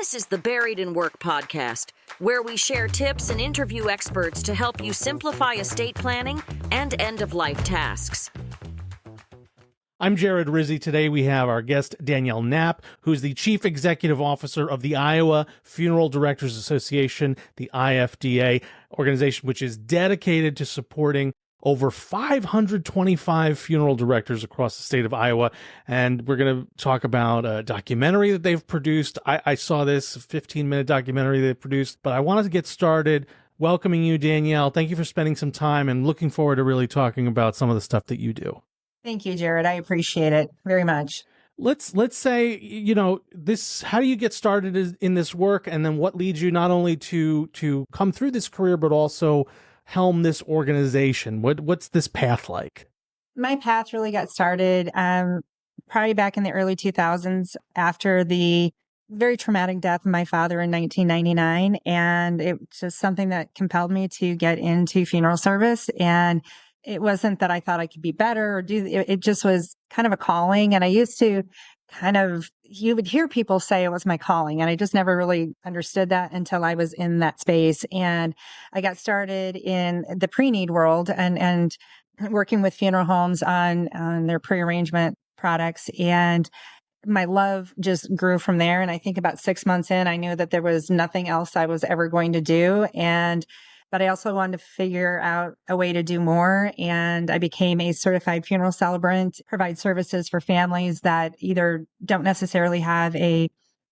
This is the Buried in Work podcast, where we share tips and interview experts to help you simplify estate planning and end-of-life tasks. I'm Jared Rizzi. Today we have our guest, Danielle Knapp, who's the Chief Executive Officer of the Iowa Funeral Directors Association, the IFDA organization, which is dedicated to supporting over 525 funeral directors across the state of Iowa. And we're going to talk about a documentary that they've produced. I saw this 15-minute documentary they produced, but I wanted to get started welcoming you, Danielle. Thank you for spending some time and looking forward to really talking about some of the stuff that you do. Thank you, Jared. I appreciate it very much. Let's say, this, how do you get started in this work? And then what leads you not only to come through this career, but also helm this organization? What's this path like? My path really got started probably back in the early 2000s after the very traumatic death of my father in 1999. And it was just something that compelled me to get into funeral service. And it wasn't that I thought I could be better or it just was kind of a calling. And I used to you would hear people say it was my calling, and I just never really understood that until I was in that space. And I got started in the pre-need world and working with funeral homes on their pre-arrangement products. And my love just grew from there. And I think about 6 months in, I knew that there was nothing else I was ever going to do. But I also wanted to figure out a way to do more. And I became a certified funeral celebrant, provide services for families that either don't necessarily have a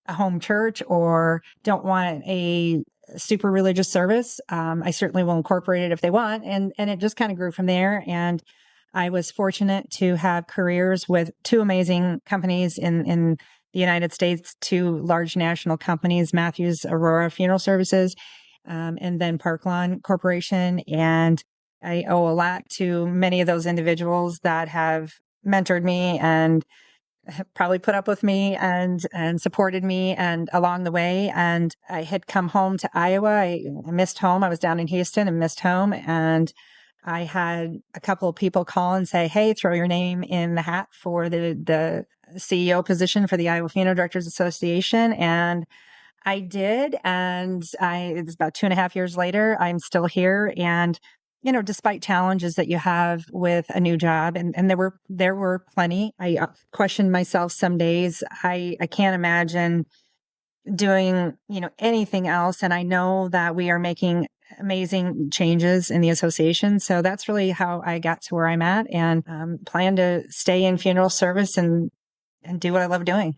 home church or don't want a super religious service. I certainly will incorporate it if they want. And it just kind of grew from there. And I was fortunate to have careers with two amazing companies in the United States, two large national companies, Matthews Aurora Funeral Services, and then Park Lawn Corporation. And I owe a lot to many of those individuals that have mentored me and have probably put up with me and supported me and along the way. And I had come home to Iowa. I missed home. I was down in Houston and missed home. And I had a couple of people call and say, hey, throw your name in the hat for the CEO position for the Iowa Funeral Directors Association. And I did. And it was about 2.5 years later, I'm still here. And, despite challenges that you have with a new job, and there were plenty, I questioned myself some days. I can't imagine doing, anything else. And I know that we are making amazing changes in the association. So that's really how I got to where I'm at, and plan to stay in funeral service and do what I love doing.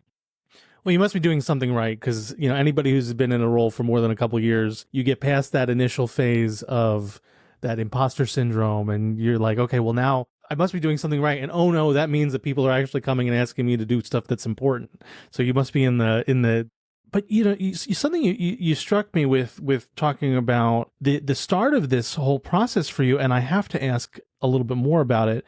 Well, you must be doing something right, because, anybody who's been in a role for more than a couple of years, you get past that initial phase of that imposter syndrome, and you're like, okay, well, now I must be doing something right. And oh no, that means that people are actually coming and asking me to do stuff that's important. So you must be in the, but something you struck me with talking about the start of this whole process for you. And I have to ask a little bit more about it.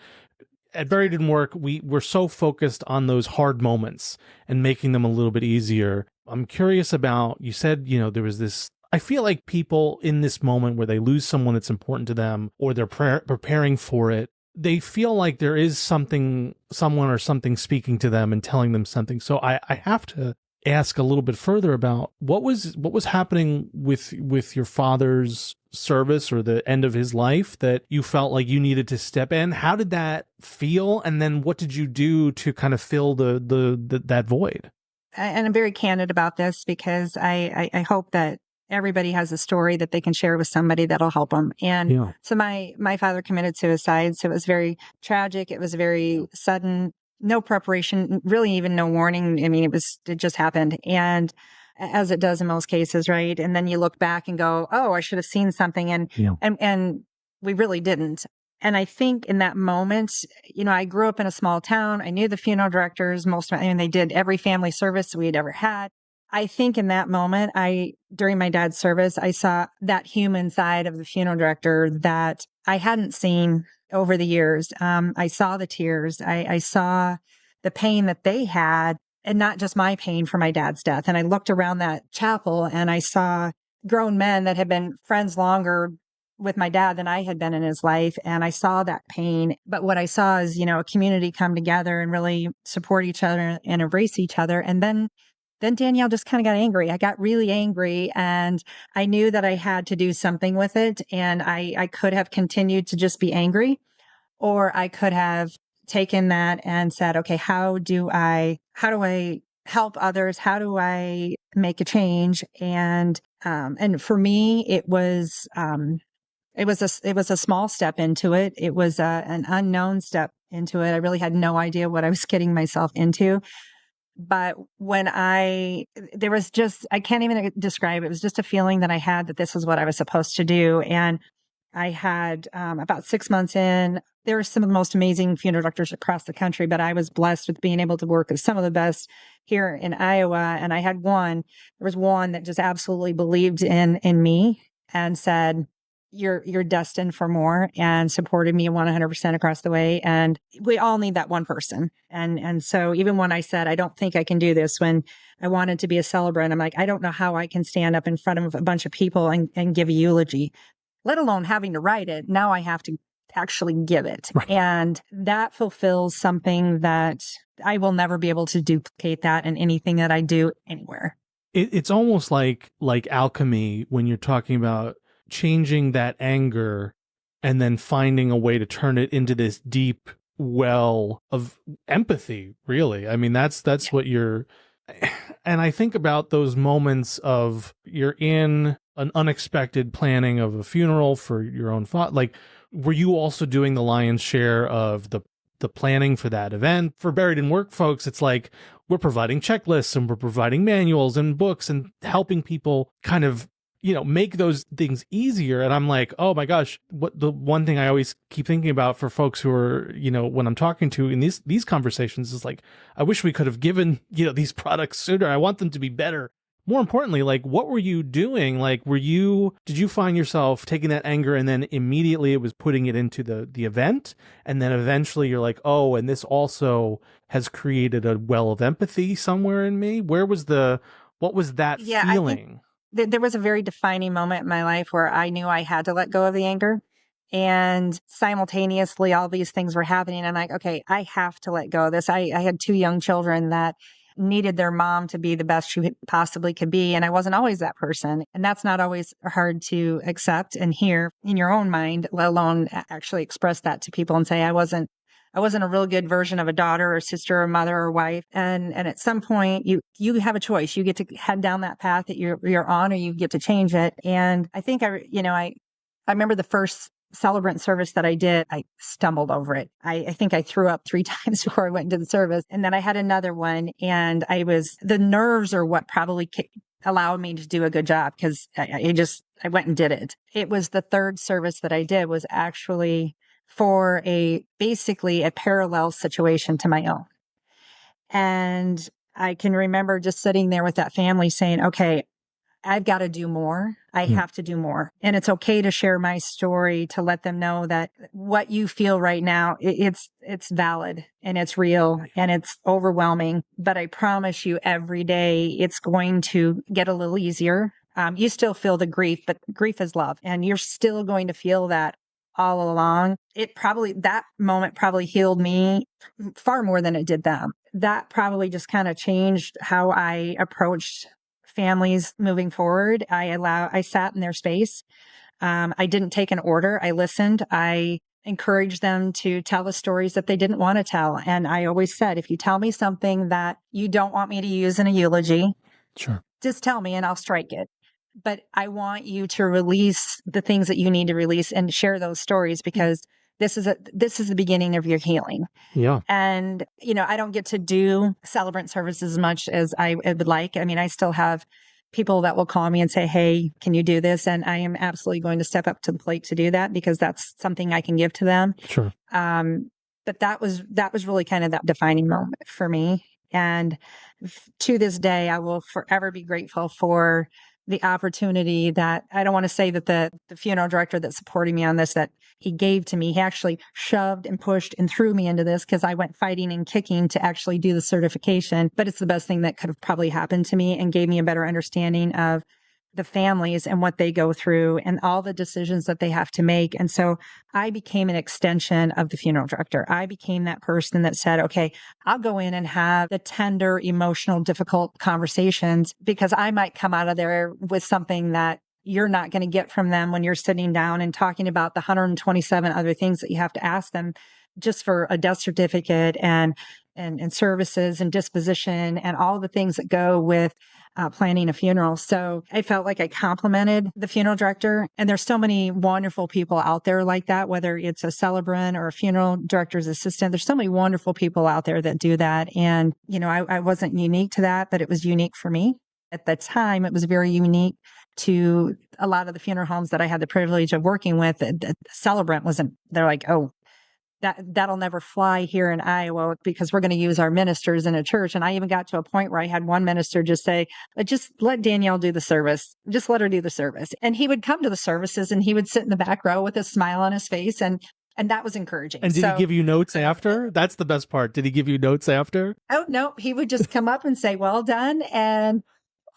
At Buried in Work, we're so focused on those hard moments and making them a little bit easier. I'm curious about, you said, there was this, I feel like people in this moment where they lose someone that's important to them, or they're preparing for it, they feel like there is someone or something speaking to them and telling them something. So I have to ask a little bit further about what was happening with your father's service or the end of his life that you felt like you needed to step in. How did that feel? And then what did you do to kind of fill that void? And I'm very candid about this because I hope that everybody has a story that they can share with somebody that'll help them. And So my father committed suicide. So it was very tragic. It was very sudden, no preparation, really even no warning. I mean, it just happened. And as it does in most cases, right? And then you look back and go, oh, I should have seen something. And we really didn't. And I think in that moment, I grew up in a small town. I knew the funeral directors, they did every family service we'd ever had. I think in that moment, during my dad's service, I saw that human side of the funeral director that I hadn't seen over the years. I saw the tears. I saw the pain that they had, and not just my pain for my dad's death. And I looked around that chapel and I saw grown men that had been friends longer with my dad than I had been in his life. And I saw that pain. But what I saw is, a community come together and really support each other and embrace each other. And then then Danielle just kind of got angry. I got really angry, and I knew that I had to do something with it. And I could have continued to just be angry, or I could have taken that and said, okay, how do I help others? How do I make a change? And for me, it was a small step into it. It was an unknown step into it. I really had no idea what I was getting myself into. But there was just, I can't even describe it. It was just a feeling that I had that this was what I was supposed to do. And I had about 6 months in, there were some of the most amazing funeral directors across the country, but I was blessed with being able to work with some of the best here in Iowa. And there was one that just absolutely believed in me and said, you're destined for more, and supported me 100% across the way. And we all need that one person. And so even when I said, I don't think I can do this, when I wanted to be a celebrant, I'm like, I don't know how I can stand up in front of a bunch of people and give a eulogy, let alone having to write it. Now I have to actually give it. Right. And that fulfills something that I will never be able to duplicate that in anything that I do anywhere. It's almost like alchemy when you're talking about changing that anger and then finding a way to turn it into this deep well of empathy, really. I mean, that's what you're, and I think about those moments of you're in an unexpected planning of a funeral for your own thought. Like, were you also doing the lion's share of the planning for that event? For Buried in Work folks, it's like we're providing checklists and we're providing manuals and books and helping people kind of, make those things easier. And I'm like, oh my gosh, what the one thing I always keep thinking about for folks who are, when I'm talking to in these conversations is like, I wish we could have given, these products sooner. I want them to be better. More importantly, like, what were you doing? Like, did you find yourself taking that anger and then immediately it was putting it into the event? And then eventually you're like, oh, and this also has created a well of empathy somewhere in me. What was that feeling? There was a very defining moment in my life where I knew I had to let go of the anger. And simultaneously, all these things were happening. I'm like, okay, I have to let go of this. I had 2 young children that needed their mom to be the best she possibly could be. And I wasn't always that person. And that's not always hard to accept and hear in your own mind, let alone actually express that to people and say, I wasn't a real good version of a daughter or sister or mother or wife. And at some point you have a choice. You get to head down that path that you're on, or you get to change it. And I think I remember the first celebrant service that I did, I stumbled over it. I think I threw up 3 times before I went into the service. And then I had another one, and the nerves are what probably allowed me to do a good job, because I went and did it. It was the third service that I did was actually for basically a parallel situation to my own. And I can remember just sitting there with that family saying, okay, I've got to do more. I have to do more. And it's okay to share my story, to let them know that what you feel right now, it's valid and it's real and it's overwhelming. But I promise you every day it's going to get a little easier. You still feel the grief, but grief is love. And you're still going to feel that all along. That moment probably healed me far more than it did them. That probably just kind of changed how I approached families moving forward. I sat in their space. I didn't take an order. I listened. I encouraged them to tell the stories that they didn't want to tell. And I always said, if you tell me something that you don't want me to use in a eulogy, sure, just tell me and I'll strike it. But I want you to release the things that you need to release and share those stories, because this is the beginning of your healing. Yeah. And, I don't get to do celebrant services as much as I would like. I mean, I still have people that will call me and say, hey, can you do this? And I am absolutely going to step up to the plate to do that, because that's something I can give to them. Sure. But that was really kind of that defining moment for me. And to this day, I will forever be grateful for the opportunity that, I don't want to say that the funeral director that's supporting me on this, that he gave to me. He actually shoved and pushed and threw me into this, because I went fighting and kicking to actually do the certification. But it's the best thing that could have probably happened to me, and gave me a better understanding of the families and what they go through and all the decisions that they have to make. And so I became an extension of the funeral director. I became that person that said, okay, I'll go in and have the tender, emotional, difficult conversations, because I might come out of there with something that you're not going to get from them when you're sitting down and talking about the 127 other things that you have to ask them just for a death certificate and services and disposition and all the things that go with planning a funeral. So I felt like I complimented the funeral director. And there's so many wonderful people out there like that, whether it's a celebrant or a funeral director's assistant. There's so many wonderful people out there that do that. And, I wasn't unique to that, but it was unique for me. At the time, it was very unique to a lot of the funeral homes that I had the privilege of working with. The celebrant wasn't, they're like, oh, that'll never fly here in Iowa because we're going to use our ministers in a church. And I even got to a point where I had one minister just say, just let Danielle do the service. Just let her do the service. And he would come to the services and he would sit in the back row with a smile on his face. And that was encouraging. And did he give you notes after? That's the best part. Did he give you notes after? Oh, no, he would just come up and say, well done. And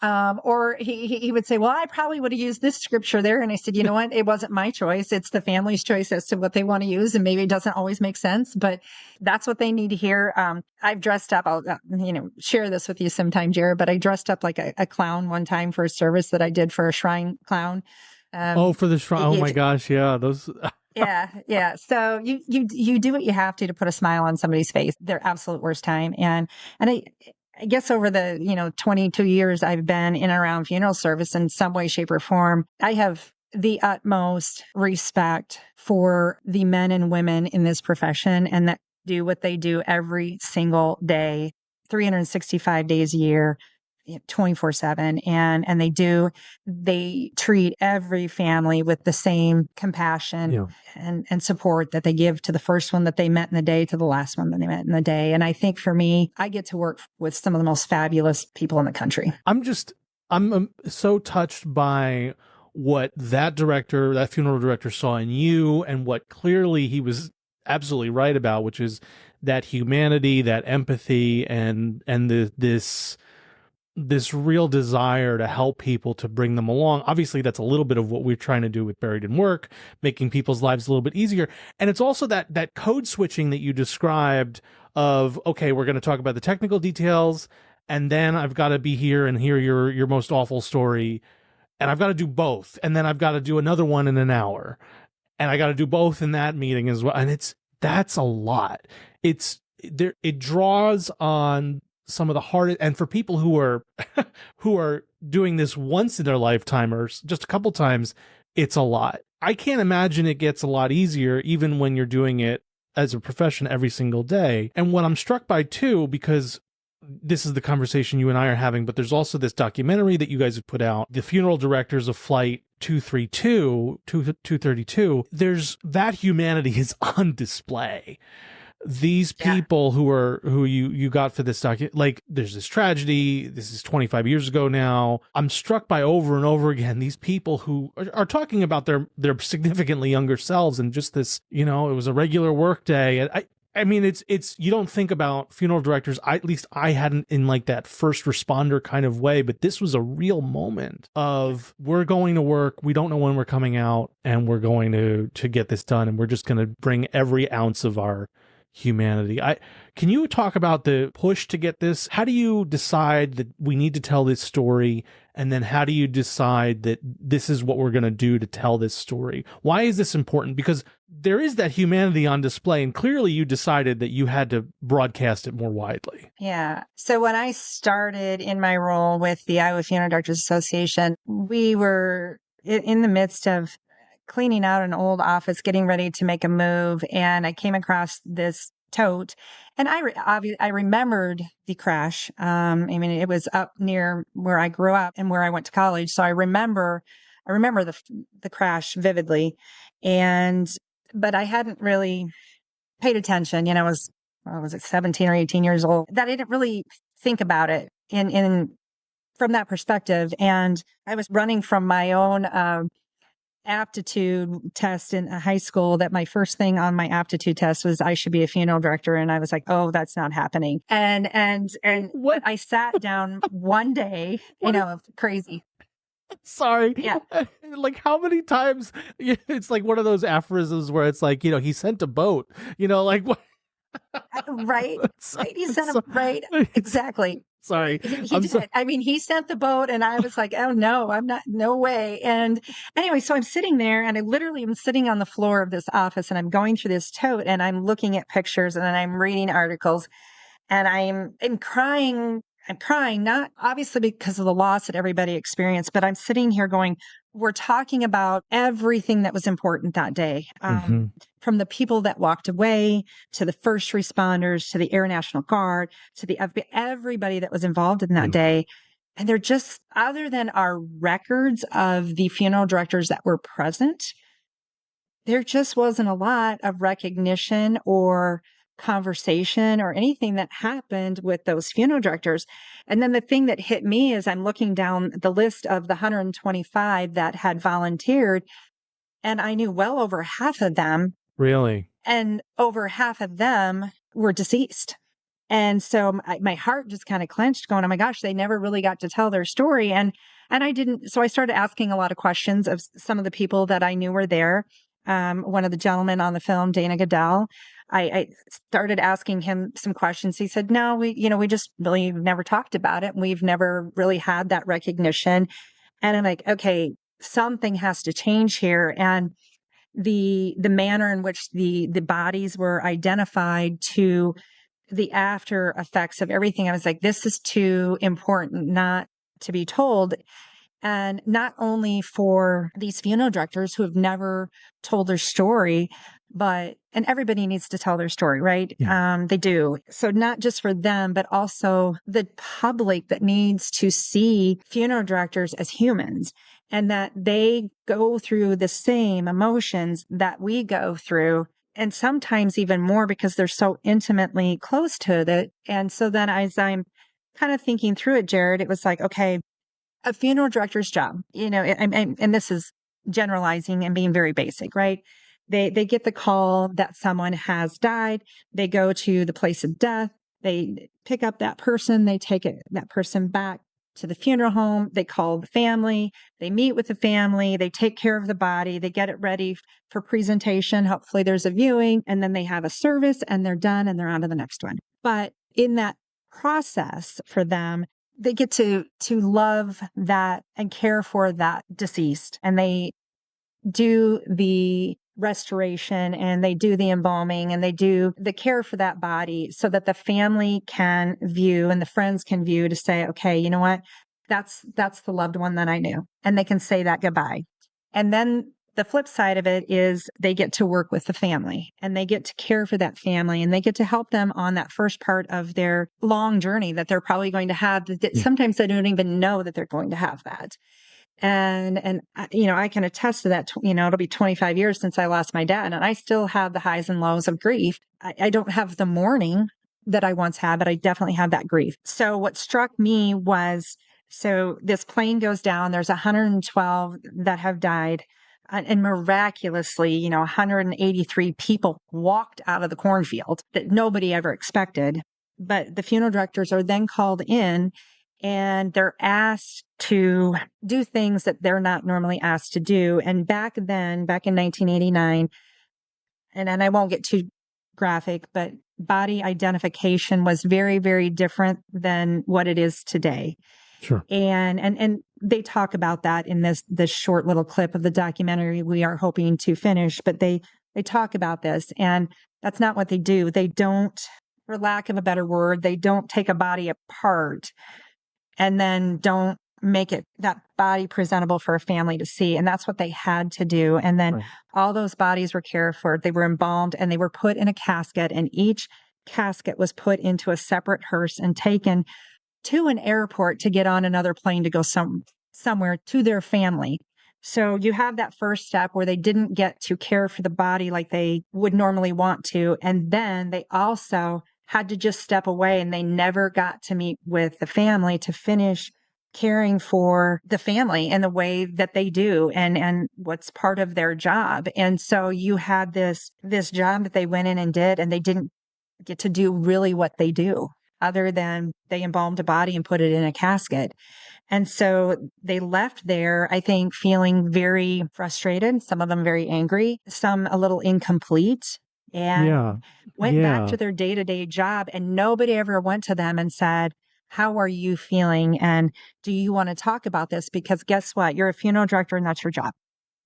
or he would say, well, I probably would have used this scripture there. And I said, you know what? It wasn't my choice. It's the family's choice as to what they want to use. And maybe it doesn't always make sense, but that's what they need to hear. I've dressed up, I'll, share this with you sometime, Jared, but I dressed up like a clown one time for a service that I did for a shrine clown. For the shrine. Oh my gosh. Yeah. Those. Yeah. So you do what you have to put a smile on somebody's face, their absolute worst time. And I guess over the, 22 years I've been in and around funeral service in some way, shape, or form, I have the utmost respect for the men and women in this profession and that do what they do every single day, 365 days a year, 24/7. And they treat every family with the same compassion and support that they give to the first one that they met in the day to the last one that they met in the day. And I think for me, I get to work with some of the most fabulous people in the country. I'm so touched by what that funeral director saw in you and what clearly he was absolutely right about, which is that humanity, that empathy, and this real desire to help people, to bring them along. Obviously, that's a little bit of what we're trying to do with Buried in Work, making people's lives a little bit easier. And it's also that code switching that you described of, okay, we're going to talk about the technical details, and then I've got to be here and hear your most awful story, and I've got to do both, and then I've got to do another one in an hour, and I got to do both in that meeting as well. And that's a lot. It draws on some of the hardest, and for people who are doing this once in their lifetime or just a couple times, it's a lot. I can't imagine it gets a lot easier even when you're doing it as a profession every single day. And what I'm struck by too, because this is the conversation you and I are having, but there's also this documentary that you guys have put out, The Funeral Directors of Flight 232, there's that humanity is on display. These people who you got for this document, like there's this tragedy, this is 25 years ago now. I'm struck by over and over again, these people who are talking about their significantly younger selves and just this, it was a regular work day. And I mean, it's, you don't think about funeral directors, at least I hadn't, in like that first responder kind of way, but this was a real moment of, we're going to work, we don't know when we're coming out, and we're going to get this done, and we're just going to bring every ounce of our humanity. Can you talk about the push to get this? How do you decide that we need to tell this story? And then how do you decide that this is what we're going to do to tell this story? Why is this important? Because there is that humanity on display, and clearly you decided that you had to broadcast it more widely. Yeah. So when I started in my role with the Iowa Funeral Directors Association, we were in the midst of cleaning out an old office, getting ready to make a move. And I came across this tote, and I remembered the crash. I mean, it was up near where I grew up and where I went to college. So I remember the crash vividly. But I hadn't really paid attention. I was 17 or 18 years old, that I didn't really think about it from that perspective. And I was running from my own, aptitude test in high school, that my first thing on my aptitude test was I should be a funeral director. And I was like, oh, that's not happening. And what I sat down one day, crazy. Sorry. Yeah. Like how many times it's like one of those aphorisms where it's like, he sent a boat, like what? Right. Right. He sent him, right. It's, Exactly. sorry. He I'm did. so, I mean, he sent the boat and I was like, oh no, I'm not, no way. And anyway, so I'm sitting there and I literally am sitting on the floor of this office and I'm going through this tote and I'm looking at pictures and then I'm reading articles and I'm crying. I'm crying, not obviously because of the loss that everybody experienced, but I'm sitting here going, we're talking about everything that was important that day. Mhm. From the people that walked away to the first responders, to the Air National Guard, to the FBI, everybody that was involved in that day. And they're just, other than our records of the funeral directors that were present, there just wasn't a lot of recognition or conversation or anything that happened with those funeral directors. And then the thing that hit me is I'm looking down the list of the 125 that had volunteered, and I knew well over half of them, Really? and over half of them were deceased. And so my heart just kind of clenched going, oh my gosh, they never really got to tell their story. And I didn't, so I started asking a lot of questions of some of the people that I knew were there. One of the gentlemen on the film, Dana Goodell, I started asking him some questions. He said, no, we just really never talked about it. We've never really had that recognition. And I'm like, okay, something has to change here. And the manner in which the bodies were identified to the after effects of everything, I was like, this is too important not to be told. And not only for these funeral directors who have never told their story, and everybody needs to tell their story, right? Yeah. They do. So not just for them, but also the public that needs to see funeral directors as humans and that they go through the same emotions that we go through. And sometimes even more because they're so intimately close to it. And so then as I'm kind of thinking through it, Jared, it was like, okay, a funeral director's job, and this is generalizing and being very basic, right? They get the call that someone has died. They go to the place of death. They pick up that person. They take that person back to the funeral home. They call the family. They meet with the family. They take care of the body. They get it ready for presentation. Hopefully there's a viewing and then they have a service and they're done and they're on to the next one. But in that process for them, they get to love that and care for that deceased. And they do the restoration and they do the embalming and they do the care for that body so that the family can view and the friends can view to say, okay, you know what? That's the loved one that I knew. And they can say that goodbye. And then the flip side of it is they get to work with the family and they get to care for that family and they get to help them on that first part of their long journey that they're probably going to have. Sometimes they don't even know that they're going to have that. And I can attest to that. It'll be 25 years since I lost my dad and I still have the highs and lows of grief. I don't have the mourning that I once had, but I definitely have that grief. So what struck me was, so this plane goes down, there's 112 that have died. And miraculously, 183 people walked out of the cornfield that nobody ever expected. But the funeral directors are then called in and they're asked to do things that they're not normally asked to do. And back in 1989, and I won't get too graphic, but body identification was very, very different than what it is today. Sure. And they talk about that in this short little clip of the documentary we are hoping to finish, but they talk about this and that's not what they do. They don't, for lack of a better word, they don't take a body apart and then don't make that body presentable for a family to see. And that's what they had to do. And then all those bodies were cared for. They were embalmed and they were put in a casket and each casket was put into a separate hearse and taken to an airport to get on another plane to go somewhere to their family. So you have that first step where they didn't get to care for the body like they would normally want to. And then they also had to just step away and they never got to meet with the family to finish caring for the family in the way that they do and what's part of their job. And so you had this job that they went in and did, and they didn't get to do really what they do other than they embalmed a body and put it in a casket. And so they left there, I think, feeling very frustrated, some of them very angry, some a little incomplete, Yeah. and went back to their day-to-day job. And nobody ever went to them and said, how are you feeling? And do you want to talk about this? Because guess what? You're a funeral director and that's your job.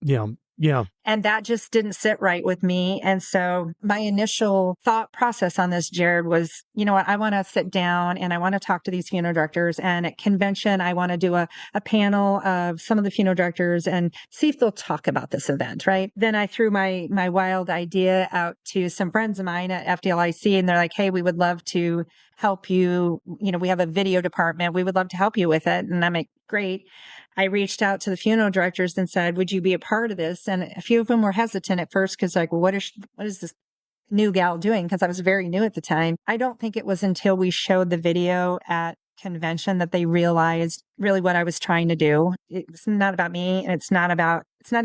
Yeah. Yeah. And that just didn't sit right with me. And so my initial thought process on this, Jared, was, you know what, I want to sit down and I want to talk to these funeral directors. And at convention, I want to do a panel of some of the funeral directors and see if they'll talk about this event, right? Then I threw my wild idea out to some friends of mine at FDLIC, and they're like, hey, we would love to help you. You know, we have a video department. We would love to help you with it. And I'm like, great. I reached out to the funeral directors and said, would you be a part of this? And a few of them were hesitant at first because like, well, what is this new gal doing? Because I was very new at the time. I don't think it was until we showed the video at convention that they realized really what I was trying to do. It's not about me, and it's not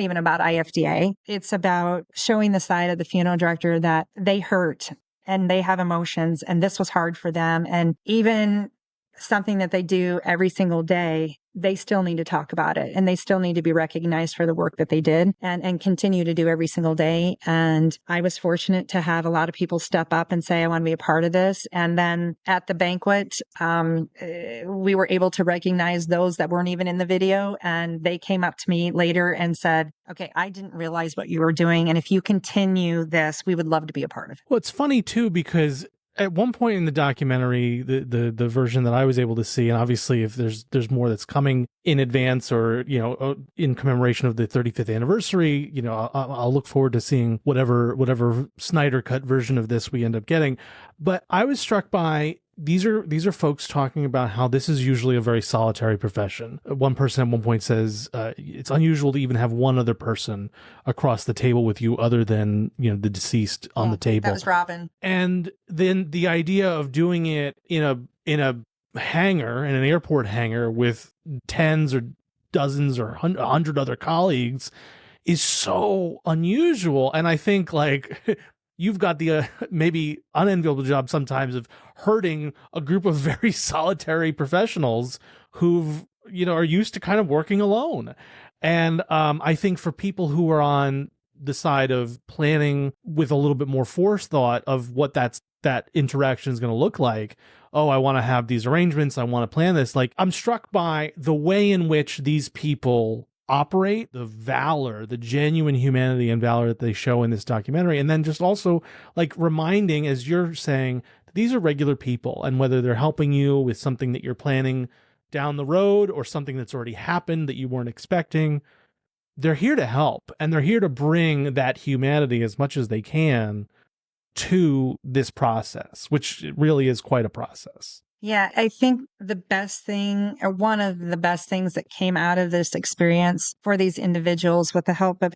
even about IFDA. It's about showing the side of the funeral director that they hurt and they have emotions, and this was hard for them. And even something that they do every single day, they still need to talk about it, and they still need to be recognized for the work that they did and continue to do every single day. And I was fortunate to have a lot of people step up and say, I want to be a part of this. And then at the banquet, we were able to recognize those that weren't even in the video. And they came up to me later and said, okay, I didn't realize what you were doing. And if you continue this, we would love to be a part of it. Well, it's funny too, because at one point in the documentary, the version that I was able to see, and obviously if there's more that's coming in advance or, you know, in commemoration of the 35th anniversary, you know, I'll look forward to seeing whatever Snyder cut version of this we end up getting. But I was struck by these are folks talking about how this is usually a very solitary profession. One person at one point says it's unusual to even have one other person across the table with you other than, you know, the deceased on the table. That was Robin. And then the idea of doing it in a hangar, in an airport hangar with tens or dozens or 100 other colleagues is so unusual. And I think like you've got the maybe unenviable job sometimes of herding a group of very solitary professionals who've, you know, are used to kind of working alone. And I think for people who are on the side of planning with a little bit more forethought of what that interaction is going to look like, oh, I want to have these arrangements, I want to plan this. Like, I'm struck by the way in which these people operate, the valor, the genuine humanity and valor that they show in this documentary. And then just also like reminding, as you're saying, these are regular people, and whether they're helping you with something that you're planning down the road or something that's already happened that you weren't expecting, they're here to help, and they're here to bring that humanity as much as they can to this process, which really is quite a process. Yeah, I think the best thing, or one of the best things that came out of this experience for these individuals with the help of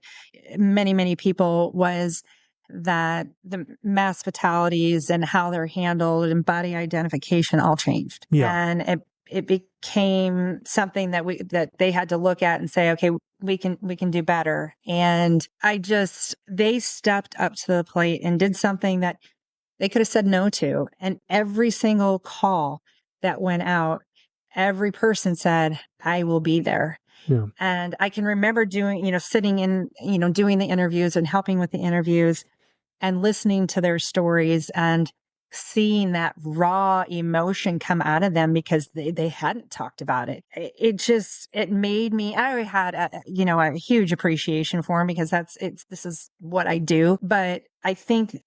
many, many people was that the mass fatalities and how they're handled and body identification all changed. Yeah. And it became something that they had to look at and say, okay, we can do better. And they stepped up to the plate and did something that they could have said no to. And every single call that went out, every person said, I will be there. Yeah. And I can remember sitting in, doing the interviews and helping with the interviews and listening to their stories and seeing that raw emotion come out of them because they hadn't talked about it. It made me, I had a huge appreciation for them because this is what I do. But I think,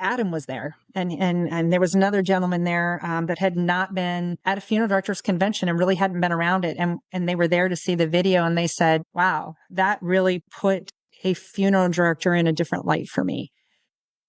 Adam was there, and there was another gentleman there that had not been at a funeral directors convention and really hadn't been around it, and they were there to see the video, and they said, "Wow, that really put a funeral director in a different light for me.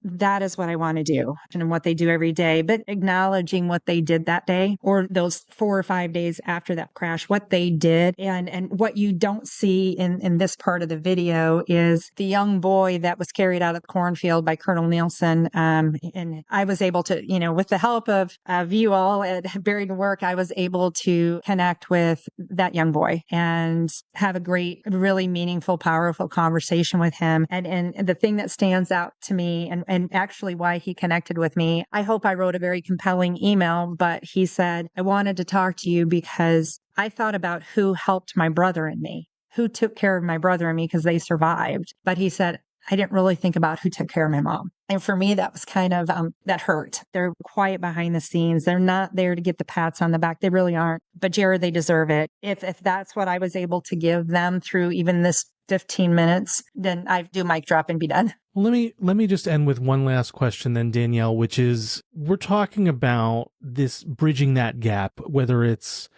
That is what I want to do and what they do every day." But acknowledging what they did that day or those 4 or 5 days after that crash, what they did. And what you don't see in this part of the video is the young boy that was carried out of the cornfield by Colonel Nielsen. And I was able to, with the help of you all at Buried in Work, I was able to connect with that young boy and have a great, really meaningful, powerful conversation with him. And the thing that stands out to me and and actually why he connected with me. I hope I wrote a very compelling email, but he said, I wanted to talk to you because I thought about who helped my brother and me, who took care of my brother and me because they survived. But he said, I didn't really think about who took care of my mom. And for me, that was kind of, that hurt. They're quiet behind the scenes. They're not there to get the pats on the back. They really aren't. But Jared, they deserve it. If that's what I was able to give them through even this 15 minutes, then I do mic drop and be done. Well, let me just end with one last question then, Danielle, which is, we're talking about this bridging that gap, whether it's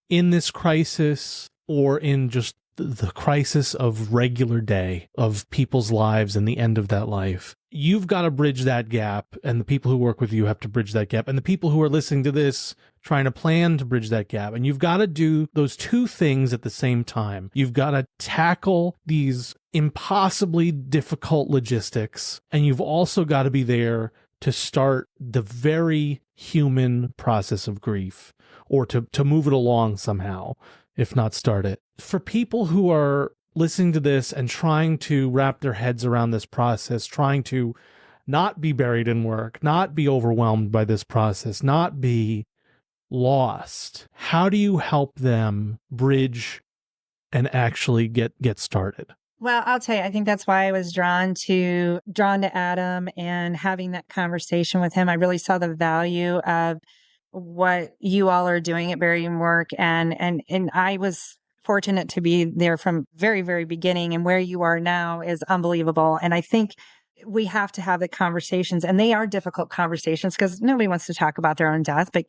in this crisis or in just the crisis of regular day of people's lives and the end of that life. You've got to bridge that gap, and the people who work with you have to bridge that gap, and the people who are listening to this trying to plan to bridge that gap. And you've got to do those two things at the same time. You've got to tackle these impossibly difficult logistics, and you've also got to be there to start the very human process of grief, or to move it along somehow, if not start it. For people who are listening to this and trying to wrap their heads around this process, trying to not be buried in work, not be overwhelmed by this process, not be lost, how do you help them bridge and actually get started? Well, I'll tell you, I think that's why I was drawn to Adam and having that conversation with him. I really saw the value of what you all are doing at Buried in Work. And I was fortunate to be there from very, very beginning, and where you are now is unbelievable. And I think we have to have the conversations, and they are difficult conversations because nobody wants to talk about their own death, but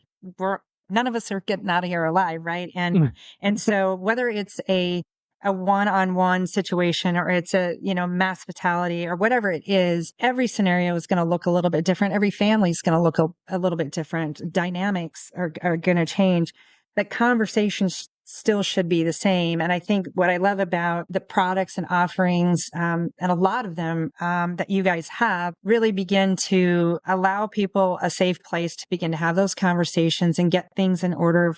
none of us are getting out of here alive. Right. And so whether it's a one-on-one situation or it's a, mass fatality or whatever it is, every scenario is going to look a little bit different. Every family is going to look a little bit different. Dynamics are going to change, but conversations still should be the same. And I think what I love about the products and offerings, and a lot of them that you guys have, really begin to allow people a safe place to begin to have those conversations and get things in order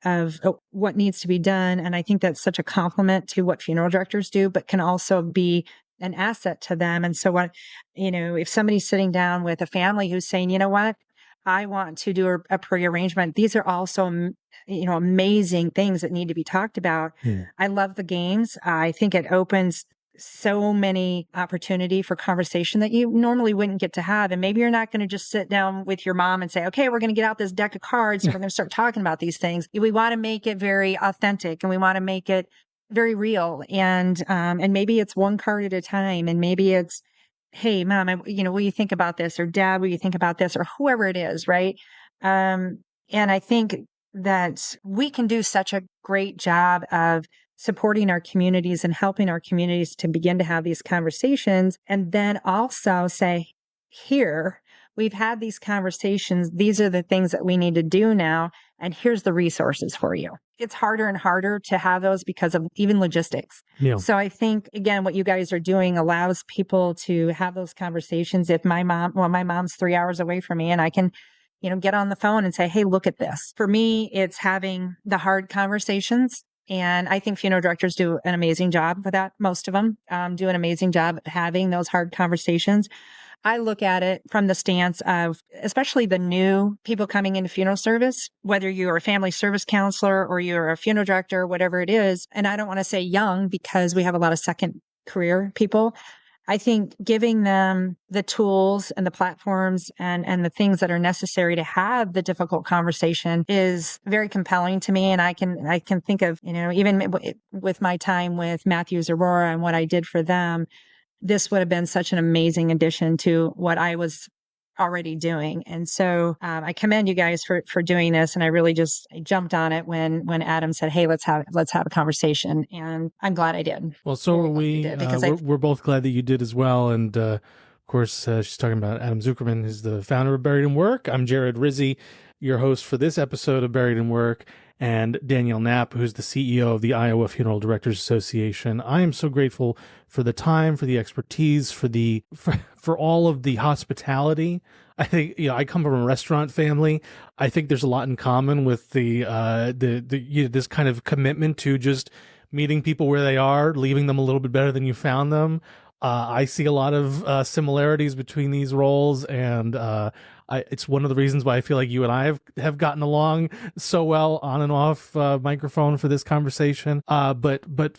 of what needs to be done. And I think that's such a compliment to what funeral directors do, but can also be an asset to them. And so if somebody's sitting down with a family who's saying, you know what, I want to do a pre-arrangement. These are also, amazing things that need to be talked about. Yeah. I love the games. I think it opens so many opportunity for conversation that you normally wouldn't get to have. And maybe you're not going to just sit down with your mom and say, okay, we're going to get out this deck of cards and we're going to start talking about these things. We want to make it very authentic, and we want to make it very real. And maybe it's one card at a time. And maybe it's, hey, mom, what do you think about this? Or dad, what do you think about this? Or whoever it is, right? And I think that we can do such a great job of supporting our communities and helping our communities to begin to have these conversations. And then also say, here, we've had these conversations. These are the things that we need to do now. And here's the resources for you. It's harder and harder to have those because of even logistics. Yeah. So I think, again, what you guys are doing allows people to have those conversations. If my mom's 3 hours away from me, and I can, get on the phone and say, hey, look at this. For me, it's having the hard conversations. And I think funeral directors do an amazing job for that. Most of them do an amazing job at having those hard conversations. I look at it from the stance of, especially the new people coming into funeral service, whether you're a family service counselor or you're a funeral director, whatever it is. And I don't want to say young because we have a lot of second career people. I think giving them the tools and the platforms and the things that are necessary to have the difficult conversation is very compelling to me. And I can think of, even with my time with Matthews Aurora and what I did for them, this would have been such an amazing addition to what I was already doing. And so I commend you guys for doing this. And I really I jumped on it when Adam said, hey, let's have a conversation. And I'm glad I did. Well, so are we. We're both glad that you did as well. And of course, she's talking about Adam Zuckerman, who's the founder of Buried in Work. I'm Jared Rizzi, your host for this episode of Buried in Work, and Danielle Knapp, who's the CEO of the Iowa Funeral Directors Association. I am so grateful for the time, for the expertise, for all of the hospitality. I think, I come from a restaurant family. I think there's a lot in common with this kind of commitment to just meeting people where they are, leaving them a little bit better than you found them. I see a lot of similarities between these roles, and it's one of the reasons why I feel like you and I have gotten along so well on and off microphone for this conversation. But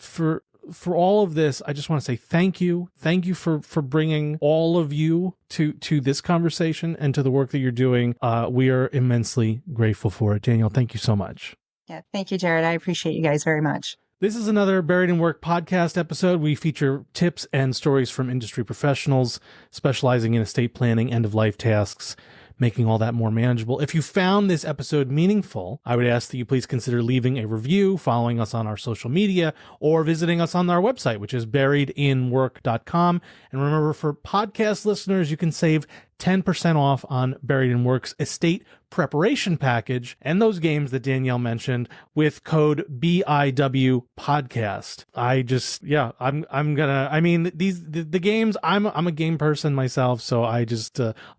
for all of this, I just want to say thank you. Thank you for bringing all of you to this conversation and to the work that you're doing. We are immensely grateful for it. Danielle, thank you so much. Yeah, thank you, Jared. I appreciate you guys very much. This is another Buried in Work podcast episode. We feature tips and stories from industry professionals specializing in estate planning, end-of-life tasks, making all that more manageable. If you found this episode meaningful, I would ask that you please consider leaving a review, following us on our social media, or visiting us on our website, which is buriedinwork.com. And remember, for podcast listeners, you can save 10% off on Buried in Work's estate preparation package and those games that Danielle mentioned with code BIW podcast. The games, I'm a game person myself, so I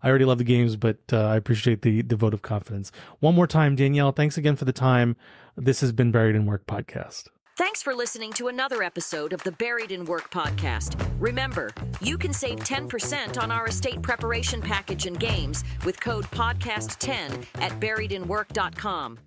already love the games, but I appreciate the vote of confidence. One more time, Danielle, thanks again for the time. This has been Buried in Work podcast. Thanks for listening to another episode of the Buried in Work podcast. Remember, you can save 10% on our estate preparation package and games with code podcast10 at buriedinwork.com.